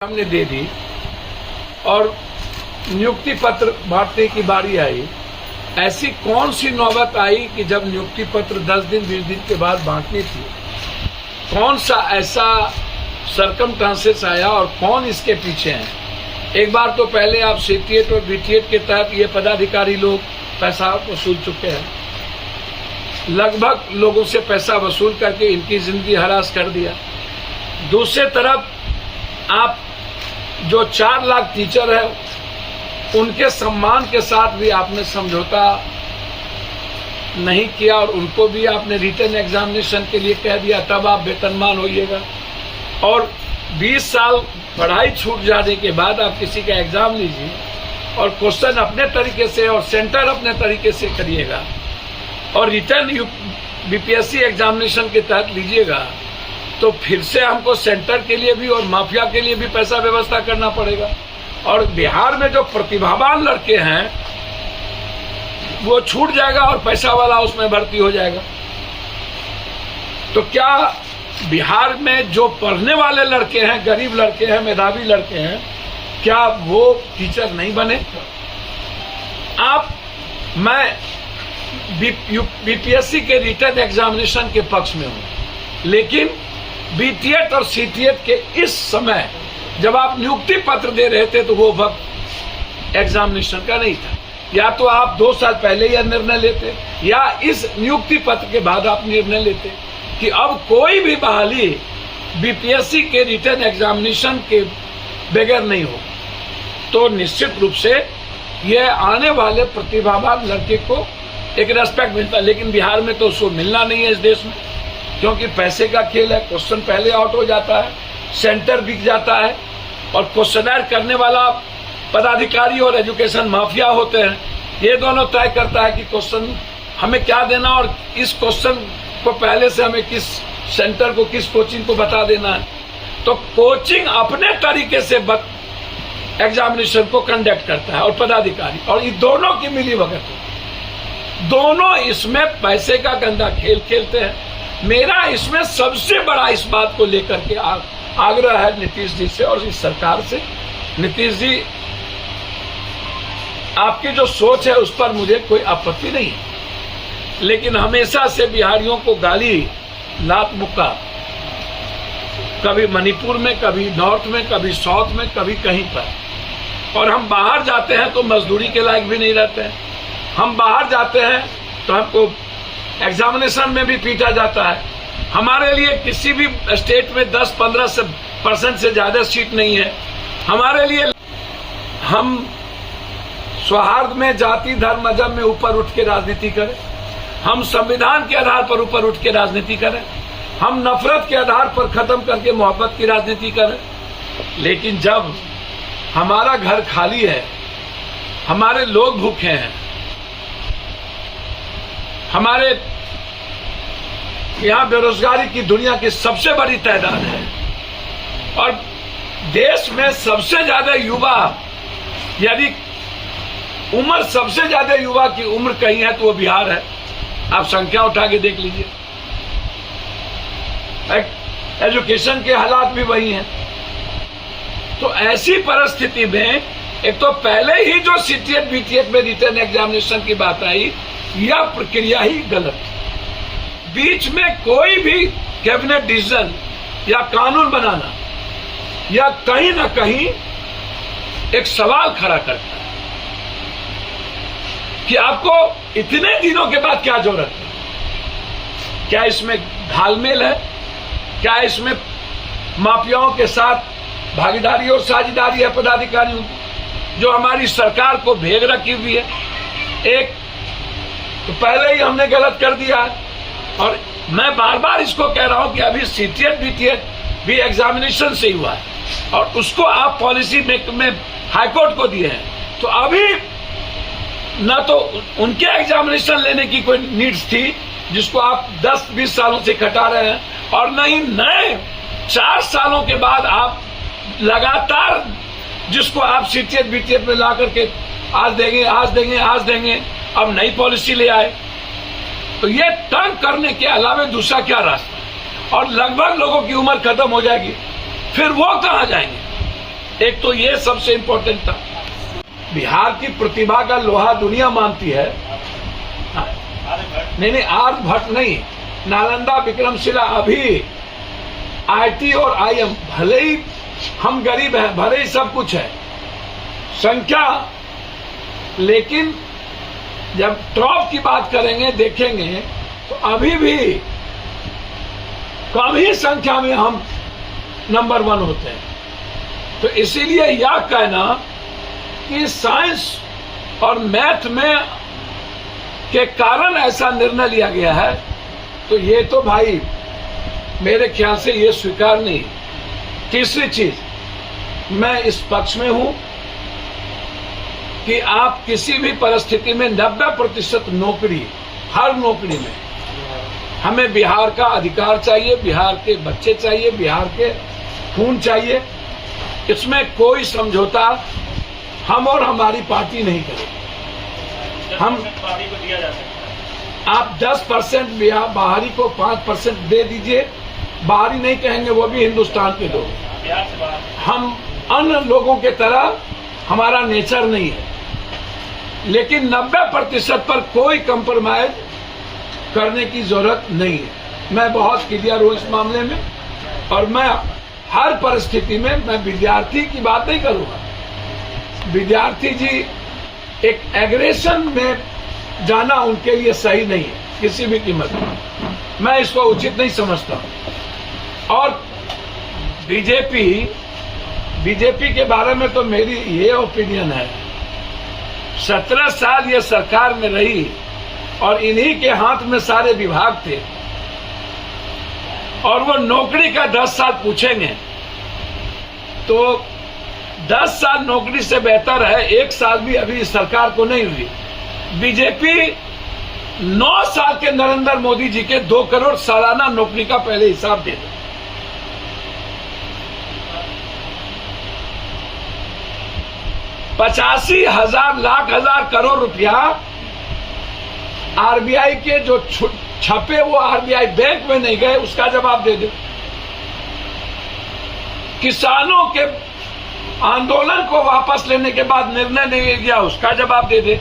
हमने दे दी और नियुक्ति पत्र बांटने की बारी आई। ऐसी कौन सी नौबत आई कि जब नियुक्ति पत्र 10 दिन 20 दिन के बाद बांटनी थी? कौन सा ऐसा सरकमस्टांसेस आया और कौन इसके पीछे हैं? एक बार तो पहले आप सीटीएट और बीटीएट के तहत ये पदाधिकारी लोग पैसा वसूल चुके हैं, लगभग लोगों से पैसा वसूल करके इनकी जिंदगी हरास कर दिया। दूसरे तरफ आप जो 4 लाख टीचर है उनके सम्मान के साथ भी आपने समझौता नहीं किया और उनको भी आपने रिटन एग्जामिनेशन के लिए कह दिया, तब आप वेतनमान होइएगा। और 20 साल पढ़ाई छूट जाने के बाद आप किसी का एग्जाम लीजिए और क्वेश्चन अपने तरीके से और सेंटर अपने तरीके से करिएगा और रिटन बीपीएससी एग्जामिनेशन के तहत लीजिएगा, तो फिर से हमको सेंटर के लिए भी और माफिया के लिए भी पैसा व्यवस्था करना पड़ेगा। और बिहार में जो प्रतिभावान लड़के हैं वो छूट जाएगा और पैसा वाला उसमें भर्ती हो जाएगा। तो क्या बिहार में जो पढ़ने वाले लड़के हैं, गरीब लड़के हैं, मेधावी लड़के हैं, क्या वो टीचर नहीं बने? मैं बीपीएससी के रिटन एग्जामिनेशन के पक्ष में हूं, लेकिन बीटीएट और सीटीएट के इस समय जब आप नियुक्ति पत्र दे रहे थे तो वो वक्त एग्जामिनेशन का नहीं था। या तो आप 2 साल पहले यह निर्णय लेते या इस नियुक्ति पत्र के बाद आप निर्णय लेते कि अब कोई भी बहाली बीपीएससी के रिटन एग्जामिनेशन के बगैर नहीं हो, तो निश्चित रूप से यह आने वाले प्रतिभावान लड़के को एक रेस्पेक्ट मिलता है। लेकिन बिहार में तो उसको मिलना नहीं है इस देश में, क्योंकि पैसे का खेल है। क्वेश्चन पहले आउट हो जाता है, सेंटर बिक जाता है और क्वेश्चनर करने वाला पदाधिकारी और एजुकेशन माफिया होते हैं। ये दोनों तय करता है कि क्वेश्चन हमें क्या देना और इस क्वेश्चन को पहले से हमें किस सेंटर को, किस कोचिंग को बता देना है। तो कोचिंग अपने तरीके से एग्जामिनेशन को कंडक्ट करता है और पदाधिकारी, और ये दोनों की मिली भगत है। दोनों इसमें पैसे का गंदा खेल खेलते हैं। मेरा इसमें सबसे बड़ा इस बात को लेकर के आग्रह है नीतीश जी से और इस सरकार से। नीतीश जी, आपकी जो सोच है उस पर मुझे कोई आपत्ति नहीं है, लेकिन हमेशा से बिहारियों को गाली, लात मुक्का, कभी मणिपुर में, कभी नॉर्थ में, कभी साउथ में, कभी कहीं पर, और हम बाहर जाते हैं तो मजदूरी के लायक भी नहीं रहते हैं। हम बाहर जाते हैं तो हमको एग्जामिनेशन में भी पीटा जाता है। हमारे लिए किसी भी स्टेट में 10-15% से ज्यादा सीट नहीं है। हमारे लिए हम सौहार्द में, जाति धर्म मजहब में ऊपर उठ के राजनीति करें, हम संविधान के आधार पर ऊपर उठ के राजनीति करें, हम नफरत के आधार पर खत्म करके मोहब्बत की राजनीति करें। लेकिन जब हमारा घर खाली है, हमारे लोग भूखे हैं, हमारे यहाँ बेरोजगारी की दुनिया की सबसे बड़ी तादाद है और देश में सबसे ज्यादा युवा, यदि उम्र सबसे ज्यादा युवा की उम्र कहीं है तो वो बिहार है। आप संख्या उठा के देख लीजिए। एजुकेशन के हालात भी वही हैं। तो ऐसी परिस्थिति में एक तो पहले ही जो सीटीएट बीटीएट में रिटन एग्जामिनेशन की बात आई, यह प्रक्रिया ही गलत है। बीच में कोई भी कैबिनेट डिसीजन या कानून बनाना या कहीं ना कहीं एक सवाल खड़ा करता है कि आपको इतने दिनों के बाद क्या जरूरत है? क्या इसमें घालमेल है? क्या इसमें माफियाओं के साथ भागीदारी और साझेदारी है पदाधिकारियों की, जो हमारी सरकार को भेग रखी हुई है? एक तो पहले ही हमने गलत कर दिया है और मैं बार बार इसको कह रहा हूं कि अभी सीटीएट बीटीएट भी एग्जामिनेशन से हुआ है और उसको आप पॉलिसी में हाईकोर्ट को दिए हैं। तो अभी न तो उनके एग्जामिनेशन लेने की कोई नीड्स थी जिसको आप 10-20 सालों से घटा रहे हैं, और न ही नए 4 सालों के बाद आप लगातार जिसको आप सीटीएट बीटीएट में ला करके आज देंगे, आज देंगे, आज देंगे, अब नई पॉलिसी ले आए। तो ये तंग करने के अलावा दूसरा क्या रास्ता? और लगभग लोगों की उम्र खत्म हो जाएगी, फिर वो कहां जाएंगे? एक तो ये सबसे इंपॉर्टेंट था। बिहार की प्रतिभा का लोहा दुनिया मानती है। नहीं, आर्यभट्ट नहीं, नालंदा, विक्रमशिला, अभी आईटी और आईएम, भले ही हम गरीब हैं, भले ही सब कुछ है संख्या, लेकिन जब टॉप की बात करेंगे देखेंगे तो अभी भी कम ही संख्या में हम नंबर 1 होते हैं। तो इसीलिए यह कहना कि साइंस और मैथ में के कारण ऐसा निर्णय लिया गया है, तो ये तो भाई मेरे ख्याल से ये स्वीकार नहीं। तीसरी चीज, मैं इस पक्ष में हूं कि आप किसी भी परिस्थिति में 90% नौकरी, हर नौकरी में हमें बिहार का अधिकार चाहिए, बिहार के बच्चे चाहिए, बिहार के खून चाहिए। इसमें कोई समझौता हम और हमारी पार्टी नहीं करेगी। हम को दिया जा सकता है। आप 10% बाहरी को 5% दे दीजिए, बाहरी नहीं कहेंगे, वो भी हिंदुस्तान के लोग, बिहार से बाहर। हम अन्य लोगों के तरह हमारा नेचर नहीं है, लेकिन 90% पर कोई कंप्रोमाइज करने की जरूरत नहीं है। मैं बहुत क्लियर हूं इस मामले में, और मैं हर परिस्थिति में मैं विद्यार्थी की बात नहीं करूंगा। विद्यार्थी जी एक एग्रेशन में जाना उनके लिए सही नहीं है किसी भी कीमत पर, मैं इसको उचित नहीं समझता। और बीजेपी के बारे में तो मेरी ये ओपिनियन है, 17 साल ये सरकार में रही और इन्हीं के हाथ में सारे विभाग थे, और वो नौकरी का 10 साल पूछेंगे तो 10 साल नौकरी से बेहतर है 1 साल भी अभी सरकार को नहीं हुई। बीजेपी 9 साल के नरेंद्र मोदी जी के 2 करोड़ सालाना नौकरी का पहले हिसाब दे दो। 85,000 लाख हजार करोड़ रुपया आरबीआई के जो छपे वो आरबीआई बैंक में नहीं गए, उसका जवाब दे दो। किसानों के आंदोलन को वापस लेने के बाद निर्णय नहीं गया, उसका जवाब दे दे।